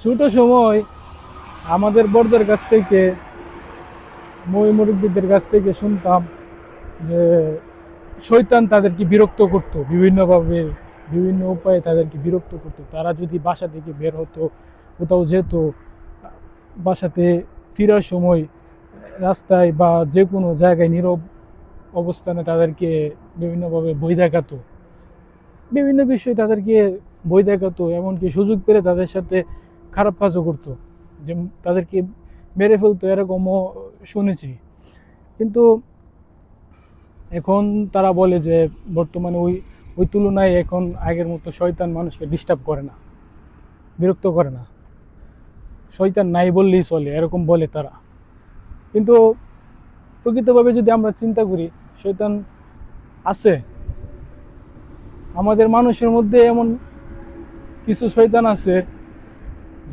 ছোট সময় আমাদের বড়দের কাছ থেকে, মই মুরব্বীদের কাছ থেকে শুনতাম যে শয়তান তাদেরকে বিরক্ত করতো বিভিন্নভাবে, বিভিন্ন উপায়ে তাদেরকে বিরক্ত করতো। তারা যদি বাসা থেকে বের হতো, কোথাও যেত, বাসাতে ফেরার সময় রাস্তায় বা যে কোনো জায়গায় নীরব অবস্থানে তাদেরকে বিভিন্নভাবে ভয় দেখাতো, বিভিন্ন বিষয়ে তাদেরকে ভয় দেখাতো, এমনকি সুযোগ পেলে তাদের সাথে খারাপ কাজও করতো, যে তাদেরকে মেরে ফেলতো, এরকমও শুনেছি। কিন্তু এখন তারা বলে যে বর্তমানে ওই ওই তুলনায় এখন আগের মতো শয়তান মানুষকে ডিস্টার্ব করে না, বিরক্ত করে না, শয়তান নাই বললেই চলে, এরকম বলে তারা। কিন্তু প্রকৃতভাবে যদি আমরা চিন্তা করি, শয়তান আছে আমাদের মানুষের মধ্যে। এমন কিছু শয়তান আছে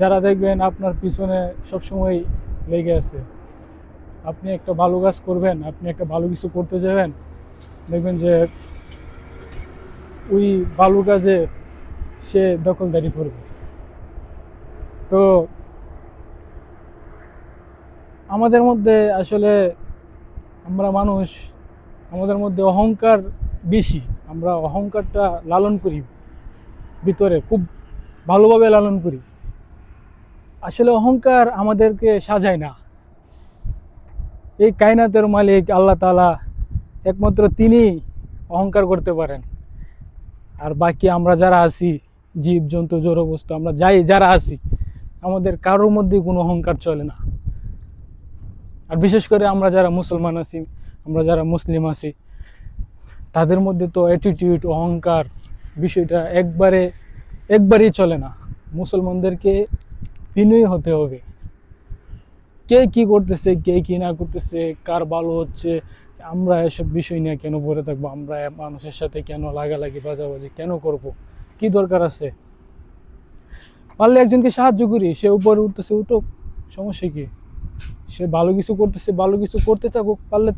যারা দেখবেন আপনার পিছনে সবসময় লেগে আছে। আপনি একটা ভালো কাজ করবেন, আপনি একটা ভালো কিছু করতে যাবেন, দেখবেন যে ওই ভালো কাজে সে দখলদারি করবে। তো আমাদের মধ্যে আসলে, আমরা মানুষ, আমাদের মধ্যে অহংকার বেশি। আমরা অহংকারটা লালন করি, ভিতরে খুব ভালোভাবে লালন করি। আসলে অহংকার আমাদেরকে সাজায় না। এই কায়নাতের মালিক আল্লাহ তাআলা, একমাত্র তিনি অহংকার করতে পারেন। আর বাকি আমরা যারা আছি, জীব জন্তু জড় বস্তু, আমরা যারা আছি, আমাদের কারোর মধ্যে কোনো অহংকার চলে না। আর বিশেষ করে আমরা যারা মুসলমান আছি, আমরা যারা মুসলিম আছি, তাদের মধ্যে তো অ্যাটিটিউড, অহংকার বিষয়টা একবারেই চলে না। মুসলমানদেরকে বিনয়ী হতে হবে। কে কি করতেছে, কে কি না করতেছে, কার ভালো হচ্ছে, আমরা এসব বিষয় নিয়ে কেন পড়ে থাকবো? আমরা মানুষের সাথে কেন লাগালাগি বাজাবাজি কেন করব? কি দরকার আছে? পারলে একজনকে সাহায্য করি, সে উপরে উঠতেছে উঠুক, সমস্যা কি? সে ভালো কিছু করতেছে, ভালো কিছু করতে থাকুক, পারলে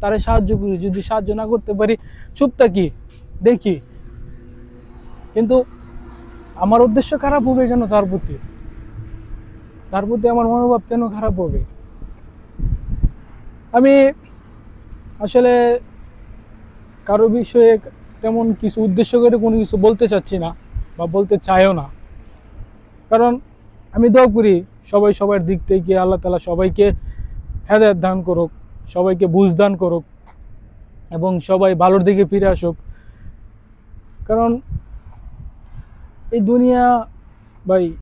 তারে সাহায্য করি। যদি সাহায্য না করতে পারি, চুপ থাকি, দেখি। কিন্তু আমার উদ্দেশ্য খারাপ হবে কেন? তার প্রতি আমার মনোভাব কেন খারাপ হবে? আমি আসলে কারো বিষয়ে তেমন কিছু উদ্দেশ্য করে কোনো কিছু বলতে চাচ্ছি না, বা বলতে চাইও না। কারণ আমি দোয়া করি সবাই সবার দিক থেকে আল্লাহ তাআলা সবাইকে হেদায়েত দান করুক, সবাইকে বুঝ দান করুক, এবং সবাই ভালোর দিকে ফিরে আসুক। কারণ এই দুনিয়া, ভাই,